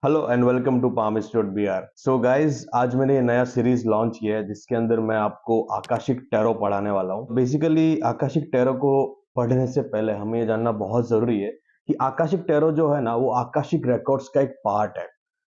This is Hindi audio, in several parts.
Hello and welcome to palmist.br। So guys, आज मैंने ये नया सीरीज लॉन्च किया है जिसके अंदर मैं आपको आकाशिक टैरो पढ़ाने वाला हूँ। बेसिकली आकाशिक टैरो को पढ़ने से पहले हमें ये जानना बहुत जरूरी है कि आकाशिक टैरो जो है ना, वो आकाशिक रिकॉर्ड्स का एक पार्ट है।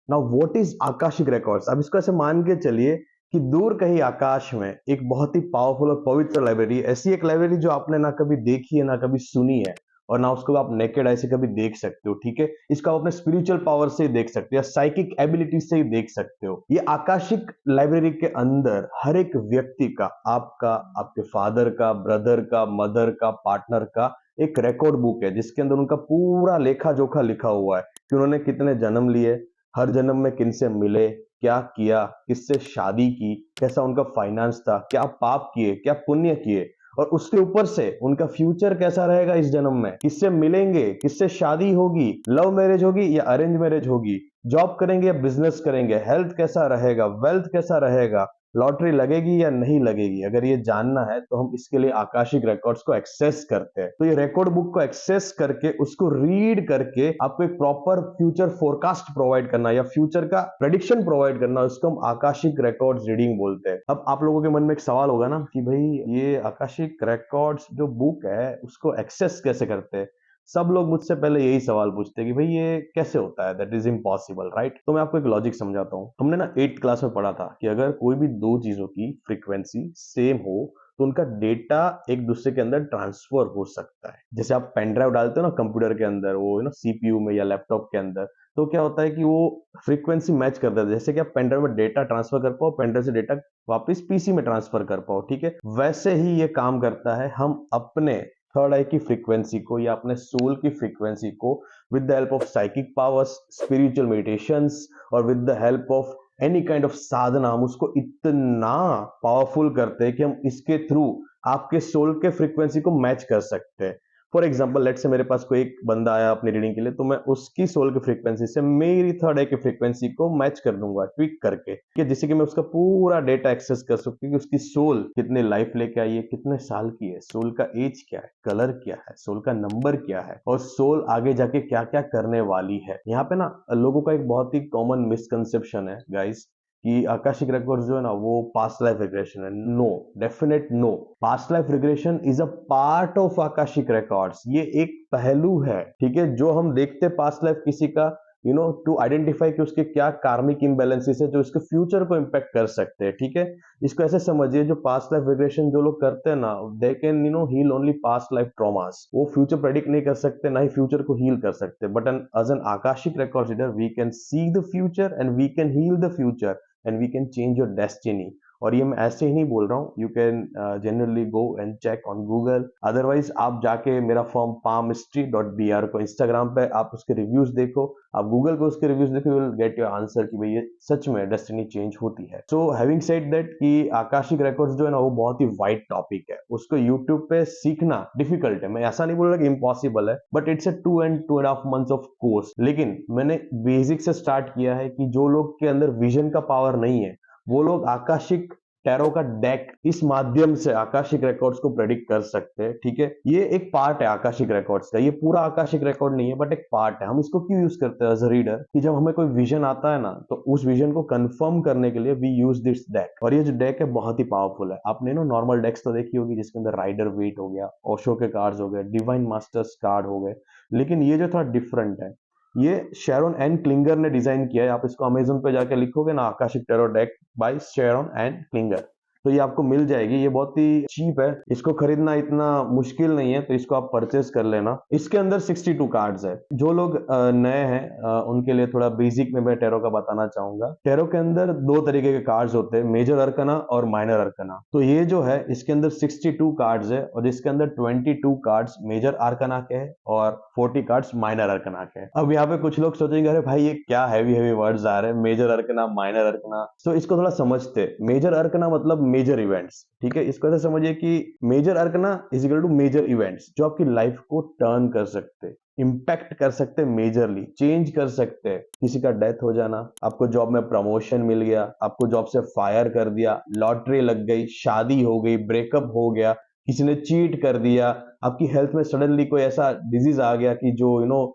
Now what is Akashic records? अब इसको ऐसे मान के चलिए कि दूर कहीं आकाश में एक बहुत ही पावरफुल और पवित्र लाइब्रेरी, ऐसी एक लाइब्रेरी जो आपने ना कभी देखी है ना कभी सुनी है, और ना उसको आप नेकेड आई से कभी देख सकते हो। ठीक है, इसको आप अपने स्पिरिचुअल पावर से ही देख सकते हो या साइकिक एबिलिटी से ही देख सकते हो। ये आकाशिक लाइब्रेरी के अंदर हर एक व्यक्ति का, आपका, आपके फादर का, ब्रदर का, मदर का, पार्टनर का एक रिकॉर्ड बुक है जिसके अंदर उनका पूरा लेखा जोखा लिखा हुआ है कि उन्होंने कितने जन्म लिए, हर जन्म में किनसे मिले, क्या किया, किससे शादी की, कैसा उनका फाइनेंस था, क्या पाप किए, क्या पुण्य किए, और उसके ऊपर से उनका फ्यूचर कैसा रहेगा इस जन्म में, किससे मिलेंगे, किससे शादी होगी, लव मैरिज होगी या अरेंज मैरिज होगी, जॉब करेंगे या बिजनेस करेंगे, हेल्थ कैसा रहेगा, वेल्थ कैसा रहेगा, लॉटरी लगेगी या नहीं लगेगी। अगर ये जानना है तो हम इसके लिए आकाशिक रिकॉर्ड्स को एक्सेस करते हैं। तो ये रिकॉर्ड बुक को एक्सेस करके उसको रीड करके आपको एक प्रॉपर फ्यूचर फोरकास्ट प्रोवाइड करना या फ्यूचर का प्रेडिक्शन प्रोवाइड करना, उसको हम आकाशिक रिकॉर्ड्स रीडिंग बोलते हैं। अब आप लोगों के मन में एक सवाल होगा ना कि भाई ये आकाशिक रिकॉर्ड्स जो बुक है उसको एक्सेस कैसे करते हैं। सब लोग मुझसे पहले यही सवाल पूछते हैं कि भाई ये कैसे होता है, दैट इज इम्पॉसिबल, राइट? तो मैं आपको एक लॉजिक समझाता हूँ। हमने ना 8th क्लास में पढ़ा था कि अगर कोई भी दो चीजों की फ्रीक्वेंसी सेम हो तो उनका डेटा एक दूसरे के अंदर ट्रांसफर हो सकता है। जैसे आप पेन ड्राइव डालते हो ना कंप्यूटर के अंदर, वो ना सीपीयू में या लैपटॉप के अंदर, तो क्या होता है कि वो फ्रीक्वेंसी मैच कर देता है। जैसे कि आप पेन ड्राइव में डेटा ट्रांसफर कर पाओ, पेन ड्राइव से डेटा वापस पीसी में ट्रांसफर कर पाओ, ठीक है, वैसे ही ये काम करता है। हम अपने थर्ड आई की फ्रीक्वेंसी को या अपने सोल की फ्रीक्वेंसी को with the help of psychic powers, spiritual meditations और with the help of any kind of sadhana, हम उसको इतना पावरफुल करते हैं कि हम इसके थ्रू आपके सोल के फ्रीक्वेंसी को मैच कर सकते हैं। फॉर एग्जाम्पल, लेट से मेरे पास कोई एक बंदा आया अपनी रीडिंग के लिए, तो मैं उसकी सोल की फ्रीक्वेंसी से मेरी थर्ड आई की फ्रीक्वेंसी को मैच कर दूंगा ट्विक करके, कि जिससे कि मैं उसका पूरा डेटा एक्सेस कर सकूं कि उसकी सोल कितने लाइफ लेके आई है, कितने साल की है, सोल का एज क्या है, कलर क्या है, सोल का नंबर क्या है, और सोल आगे जाके क्या क्या करने वाली है। यहाँ पे ना लोगों का एक बहुत ही कॉमन मिसकंसेप्शन है गाइस कि आकाशिक रिकॉर्ड्स जो है ना वो पास्ट लाइफ रिग्रेशन है। No, definite no. Past life regression is a part of Akashic records. ये एक पहलू है, ठीक है, जो हम देखते पास्ट लाइफ किसी का, टू आइडेंटिफाई कि उसके क्या कार्मिक इम्बैलेंसेस है जो इसके फ्यूचर को इम्पैक्ट कर सकते हैं। ठीक है, इसको ऐसे समझिए, जो पास्ट लाइफ रिग्रेशन जो लोग करते हैं ना, they can heal only past life traumas. वो फ्यूचर प्रेडिक्ट नहीं कर सकते, ना ही फ्यूचर को हील कर सकते, but as an Akashic record reader we can see the future and we can heal the future and we can change your destiny. और ये मैं ऐसे ही नहीं बोल रहा हूँ, you can generally go and check on Google. Otherwise आप जाके मेरा फॉर्म palmistry.br को इंस्टाग्राम पे आप उसके रिव्यूज देखो, आप गूगल पे उसके रिव्यूज देखो, you will get your answer कि भाई ये सच में डेस्टिनी चेंज होती है। सो हैविंग सेड दैट कि आकाशिक रिकॉर्ड्स जो है ना वो बहुत ही वाइड टॉपिक है, उसको यूट्यूब पे सीखना डिफिकल्ट है। मैं ऐसा नहीं बोल रहा कि इम्पॉसिबल है, but it's a 2 and 2.5 months of course. लेकिन मैंने बेसिक से स्टार्ट किया है कि जो लोग के अंदर विजन का पावर नहीं है, वो लोग आकाशिक टैरो का डेक इस माध्यम से आकाशिक रिकॉर्ड्स को प्रेडिक्ट कर सकते हैं। ठीक है, ये एक पार्ट है आकाशिक रिकॉर्ड्स का, ये पूरा आकाशिक रिकॉर्ड नहीं है बट एक पार्ट है। हम इसको क्यों यूज करते हैं एज अ रीडर, कि जब हमें कोई विजन आता है ना, तो उस विजन को कंफर्म करने के लिए वी यूज दिस डेक। और ये जो डेक है बहुत ही पावरफुल है। आपने ना नॉर्मल डेक्स तो देखी होगी जिसके अंदर राइडर वेट हो गया, ओशो के कार्ड्स हो गए, डिवाइन मास्टर्स कार्ड हो गए, लेकिन ये जो थोड़ा डिफरेंट है। ये शेरोन एन क्लिंगर ने डिजाइन किया है। आप इसको अमेजोन पे जाके लिखोगे ना, Akashic tarot deck by Sharon Ann Klinger, तो ये आपको मिल जाएगी। ये बहुत ही चीप है, इसको खरीदना इतना मुश्किल नहीं है, तो इसको आप परचेज कर लेना। इसके अंदर 62 कार्ड्स है। जो लोग नए हैं उनके लिए थोड़ा बेसिक में मैं टैरो का बताना चाहूंगा। टैरो के अंदर दो तरीके के कार्ड्स होते हैं, मेजर अर्कना और माइनर अर्कना। तो ये जो है इसके अंदर 62 कार्ड्स है और इसके अंदर 22 कार्ड्स मेजर अर्कना के हैं और 40 कार्ड्स माइनर अर्कना के हैं। अब यहाँ पे कुछ लोग सोचेंगे अरे भाई ये क्या हैवी हैवी वर्ड्स आ रहे हैं, मेजर अर्कना, माइनर अर्कना। तो इसको थोड़ा समझते। मेजर अर्कना मतलब मेजर इवेंट्स, ठीक है, इसको ऐसे समझिए कि major arcana is equal to major events जो आपकी लाइफ को टर्न कर सकते, इम्पैक्ट कर सकते, मेजरली चेंज कर सकते हैं। किसी का डेथ हो जाना, आपको जॉब में प्रमोशन मिल गया, आपको जॉब से फायर कर दिया, लॉटरी लग गई, शादी हो गई, ब्रेकअप हो गया, किसी ने चीट कर दिया, आपकी हेल्थ में सडनली कोई ऐसा डिजीज आ गया कि जो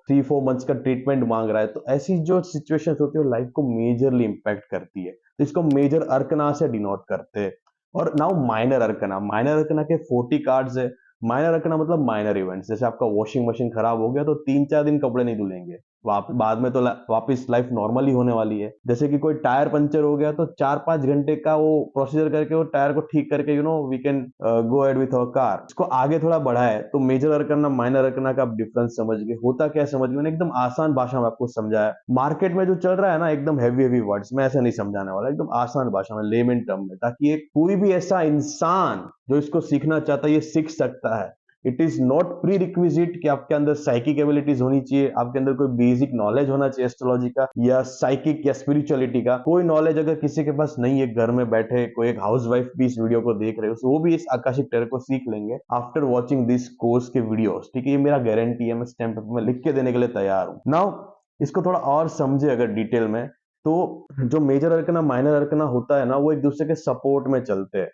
3-4 मंथ्स का ट्रीटमेंट मांग रहा है, तो ऐसी जो सिचुएशंस होती है वो लाइफ को मेजरली इम्पैक्ट करती है। तो इसको मेजर अरकना से डिनोट करते हैं। और नाउ माइनर अरकना के 40 कार्ड्स है। माइनर अरकना मतलब माइनर इवेंट्स, जैसे आपका वॉशिंग मशीन खराब हो गया तो 3-4 दिन कपड़े नहीं धुलेंगे, बाद में तो वापस लाइफ नॉर्मल ही होने वाली है। जैसे कि कोई टायर पंचर हो गया तो 4-5 घंटे का वो प्रोसीजर करके वो टायर को ठीक करके we can go ahead with our car. इसको आगे थोड़ा बढ़ा है तो मेजर अरकना माइनर अरकना का आप डिफरेंस समझ गए। होता क्या समझ गए, मैंने एकदम आसान भाषा में आपको समझाया। मार्केट में जो चल रहा है ना एकदम हैवी हैवी वर्ड्स, मैं ऐसा नहीं समझाने वाला, एकदम आसान भाषा में, लेमन टर्म में, ताकि एक कोई भी ऐसा इंसान जो इसको सीखना चाहता है ये सीख सकता है। It is not pre requisite कि आपके अंदर साइकिक एबिलिटीज होनी चाहिए, आपके अंदर कोई बेसिक नॉलेज होना चाहिए एस्ट्रोलॉजी का या साइकिक या स्पिरिचुअलिटी का। कोई नॉलेज अगर किसी के पास नहीं है, घर में बैठे कोई एक हाउसवाइफ भी इस वीडियो को देख रहे हो, तो वो भी इस आकाशिक टेरो को सीख लेंगे आफ्टर वॉचिंग दिस कोर्स के वीडियोस। ठीक है, ये मेरा गारंटी है, मैं स्टैम्प में लिख के देने के लिए तैयार हूं। नाउ इसको थोड़ा और समझे अगर डिटेल में, तो जो मेजर अरकना माइनर अरकना होता है ना, वो एक दूसरे के सपोर्ट में चलते हैं।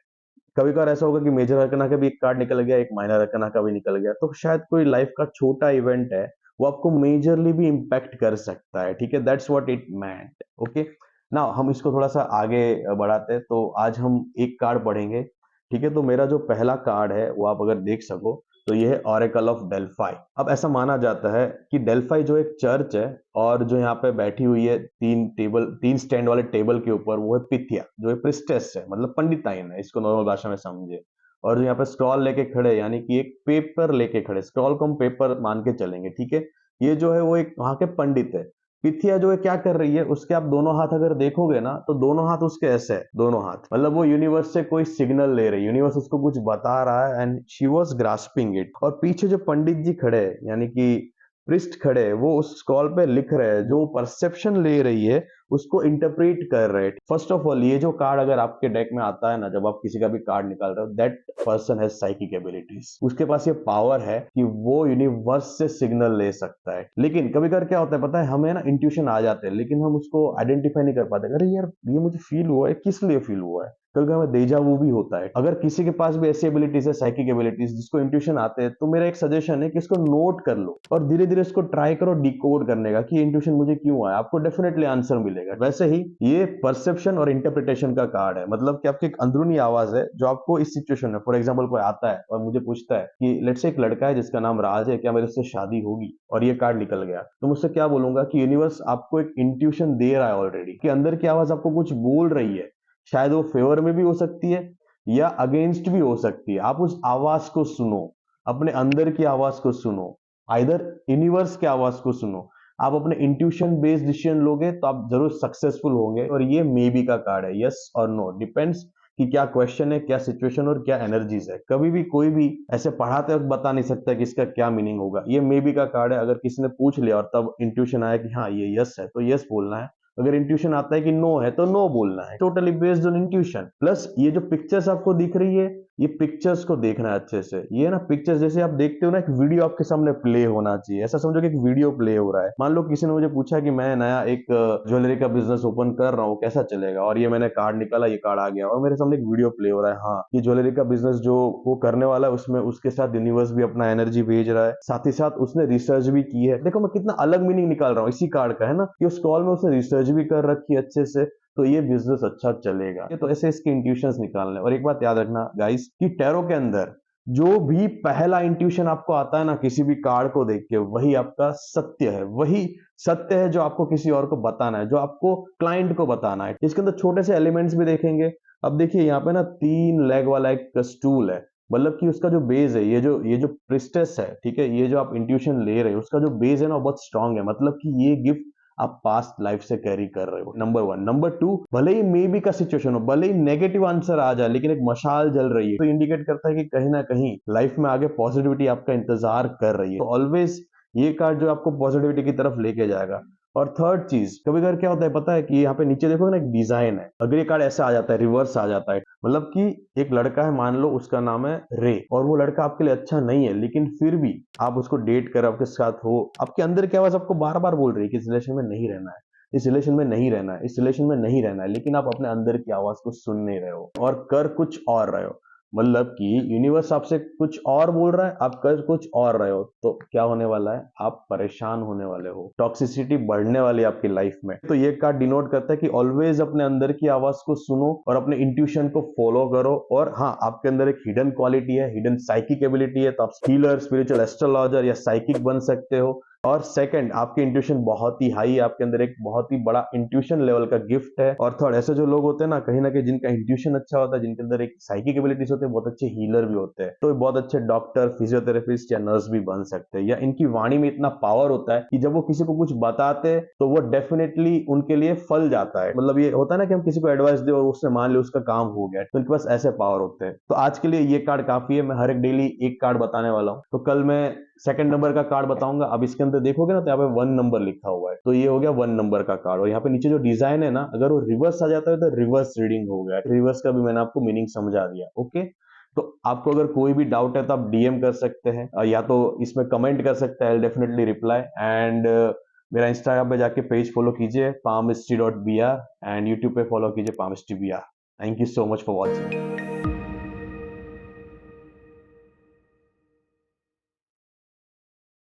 कभी कभार ऐसा होगा कि मेजर अरकना का भी एक कार्ड निकल गया, एक माइनर अरकना का भी निकल गया, तो शायद कोई लाइफ का छोटा इवेंट है वो आपको मेजरली भी इम्पैक्ट कर सकता है। ठीक है, that's what it meant. Okay, ना हम इसको थोड़ा सा आगे बढ़ाते हैं। तो आज हम एक कार्ड पढ़ेंगे। ठीक है, तो मेरा जो पहला कार्ड है वो आप अगर देख सको तो ये है ऑरेकल ऑफ डेल्फाई। अब ऐसा माना जाता है कि डेल्फाई जो एक चर्च है, और जो यहाँ पे बैठी हुई है 3 स्टैंड वाले टेबल के ऊपर, वो है पिथिया, जो है प्रिस्टेस है, मतलब पंडिताइन है, इसको नॉर्मल भाषा में समझे। और जो यहाँ पे स्क्रॉल लेके खड़े, यानी कि एक पेपर लेके खड़े, स्क्रॉल को हम पेपर मान के चलेंगे। ठीक है, ये जो है वो एक वहां के पंडित है। पिथिया जो है क्या कर रही है, उसके आप दोनों हाथ अगर देखोगे ना, तो दोनों हाथ उसके ऐसे है, दोनों हाथ, मतलब वो यूनिवर्स से कोई सिग्नल ले रही है, यूनिवर्स उसको कुछ बता रहा है, and she was grasping it. और पीछे जो पंडित जी खड़े हैं, यानी कि प्रिस्ट खड़े हैं, वो उस स्क्रॉल पे लिख रहे हैं, जो परसेप्शन ले रही है उसको इंटरप्रेट कर रहे हैं। फर्स्ट ऑफ ऑल, ये जो कार्ड अगर आपके डेक में आता है ना, जब आप किसी का भी कार्ड निकाल रहे हो, that person has psychic abilities. उसके पास ये पावर है कि वो यूनिवर्स से सिग्नल ले सकता है। लेकिन कभी कभी क्या होता है पता है, हमें ना इंट्यूशन आ जाते हैं, लेकिन हम उसको आइडेंटिफाई नहीं कर पाते। अरे यार, ये मुझे फील हुआ है, किस लिए फील हुआ है। कभी हमें डेजा वू भी होता है। अगर किसी के पास भी ऐसी एबिलिटीज है, साइकिक एबिलिटीज, जिसको इंट्यूशन आते हैं, तो मेरा एक सजेशन है कि इसको नोट कर लो और धीरे धीरे इसको ट्राई करो डिकोड करने का, कि इंट्यूशन मुझे क्यों आया। आपको डेफिनेटली आंसर मिलेगा। वैसे ही ये परसेप्शन और इंटरप्रिटेशन का कार्ड है, मतलब कि आपकी एक अंदरूनी आवाज है जो आपको इस सिचुएशन में, फॉर एग्जाम्पल कोई आता है और मुझे पूछता है कि लेट्स से एक लड़का है जिसका नाम राज है, क्या मेरे से शादी होगी, और ये कार्ड निकल गया, तो मुझसे क्या बोलूंगा कि यूनिवर्स आपको एक इंट्यूशन दे रहा है ऑलरेडी, कि अंदर की आवाज आपको कुछ बोल रही है। शायद वो फेवर में भी हो सकती है या अगेंस्ट भी हो सकती है। आप उस आवाज को सुनो, अपने अंदर की आवाज को सुनो, आइदर यूनिवर्स की आवाज को सुनो। आप अपने इंट्यूशन बेस्ड डिसीजन लोगे तो आप जरूर सक्सेसफुल होंगे। और ये मे बी का कार्ड है, यस और नो, डिपेंड्स कि क्या क्वेश्चन है, क्या सिचुएशन और क्या एनर्जीज है। कभी भी कोई भी ऐसे पढ़ाते वक्त बता नहीं सकता कि इसका क्या मीनिंग होगा। ये मे बी का कार्ड है। अगर किसी ने पूछ लिया और तब इंट्यूशन आया कि हाँ ये यस है, तो यस बोलना है। अगर इंट्यूशन आता है कि नो है, तो नो बोलना है। Totally based on intuition. Plus ये जो पिक्चर्स आपको दिख रही है, ये पिक्चर्स को देखना है अच्छे से। ये ना पिक्चर्स जैसे आप देखते हो ना, एक वीडियो आपके सामने प्ले होना चाहिए। ऐसा समझो कि एक वीडियो प्ले हो रहा है। मान लो किसी ने मुझे पूछा कि मैं नया एक ज्वेलरी का बिजनेस ओपन कर रहा हूँ, कैसा चलेगा, और ये मैंने कार्ड निकाला, ये कार्ड आ गया और मेरे सामने एक वीडियो प्ले हो रहा है। हाँ, ये ज्वेलरी का बिजनेस जो वो करने वाला है, उसमें उसके साथ यूनिवर्स भी अपना एनर्जी भेज रहा है, साथ ही साथ उसने रिसर्च भी की है। देखो मैं कितना अलग मीनिंग निकाल रहा हूँ इसी कार्ड का, है ना, कि उस कॉल में उसने रिसर्च भी कर रखी है अच्छे से, तो ये बिजनेस अच्छा चलेगा। तो ऐसे इसके इंट्यूशंस निकालने। और एक बात याद रखना गाइस, कि टैरो के अंदर जो भी पहला इंट्यूशन आपको आता है ना किसी भी कार्ड को देख के, वही आपका सत्य है। वही सत्य है जो आपको किसी और को बताना है, जो आपको क्लाइंट को बताना है। इसके अंदर छोटे से एलिमेंट्स भी देखेंगे। अब देखिए यहाँ पे ना 3 लेग वाला एक स्टूल है, मतलब कि उसका जो बेस है, ये जो प्रिस्टेस है, ठीक है, ये जो आप इंट्यूशन ले रहे हो, उसका जो बेस है ना बहुत स्ट्रांग है। मतलब कि ये गिफ्ट आप पास्ट लाइफ से कैरी कर रहे हो, नंबर 1। नंबर 2, भले ही मे बी का सिचुएशन हो, भले ही नेगेटिव आंसर आ जाए, लेकिन एक मशाल जल रही है, तो इंडिकेट करता है कि कहीं ना कहीं लाइफ में आगे पॉजिटिविटी आपका इंतजार कर रही है। तो ऑलवेज ये कार्ड जो आपको पॉजिटिविटी की तरफ लेके जाएगा। और थर्ड चीज, कभी कभी क्या होता है पता है, कि यहाँ पे नीचे देखो ना एक डिजाइन है। अगर ये कार्ड ऐसा आ जाता है, रिवर्स आ जाता है, मतलब कि एक लड़का है, मान लो उसका नाम है रे, और वो लड़का आपके लिए अच्छा नहीं है, लेकिन फिर भी आप उसको डेट कर, आपके साथ हो, आपके अंदर की आवाज आपको बार बार बोल रही है कि इस रिलेशन में नहीं रहना है, इस रिलेशन में नहीं रहना है, इस रिलेशन में नहीं रहना है, लेकिन आप अपने अंदर की आवाज को सुन नहीं रहे हो और कर कुछ और रहे हो। मतलब कि यूनिवर्स आपसे कुछ और बोल रहा है, आप कर कुछ और रहे हो, तो क्या होने वाला है, आप परेशान होने वाले हो, टॉक्सिसिटी बढ़ने वाली है आपकी लाइफ में। तो ये कार्ड डिनोट करता है कि ऑलवेज अपने अंदर की आवाज को सुनो और अपने इंट्यूशन को फॉलो करो। और हाँ, आपके अंदर एक हिडन क्वालिटी है, हिडन साइकिक एबिलिटी है, तो आप हीलर, स्पिरिचुअल एस्ट्रोलॉजर या साइकिक बन सकते हो। और सेकंड, आपकी इंट्यूशन बहुत ही हाई है, आपके अंदर एक बहुत ही बड़ा इंट्यूशन लेवल का गिफ्ट है। और थर्ड, ऐसे जो लोग होते हैं ना कहीं जिनका इंट्यूशन अच्छा होता है, जिनके अंदर एक साइकिक एबिलिटीज होते हैं, बहुत अच्छे हीलर भी होते हैं, तो ये बहुत अच्छे डॉक्टर, फिजियोथेरेपिस्ट या नर्स भी बन सकते हैं। या इनकी वाणी में इतना पावर होता है कि जब वो किसी को कुछ बताते हैं तो वो डेफिनेटली उनके लिए फल जाता है। मतलब ये होता है ना कि हम किसी को एडवाइस दे और उसने मान लिया, उसका काम हो गया, तो उनके पास ऐसे पावर होते हैं। तो आज के लिए ये कार्ड काफी है, मैं हर एक डेली एक कार्ड बताने वाला हूँ। तो कल मैं सेकंड नंबर का कार्ड बताऊंगा। अब इसके अंदर देखोगे ना तो यहाँ पे 1 नंबर लिखा हुआ है, तो ये हो गया 1 नंबर का कार्ड। और यहाँ पे नीचे जो डिजाइन है ना, अगर वो रिवर्स आ जाता है तो रिवर्स रीडिंग हो गया। रिवर्स का भी मैंने आपको मीनिंग समझा दिया। ओके, तो आपको अगर कोई भी डाउट है तो आप डीएम कर सकते हैं, या तो इसमें कमेंट कर सकते हैं, आई डेफिनेटली रिप्लाई। एंड मेरा इंस्टाग्राम पे जाके पेज फॉलो कीजिए palmistry.br, एंड यूट्यूब पे फॉलो कीजिए palmistry.br। Thank you so much for watching.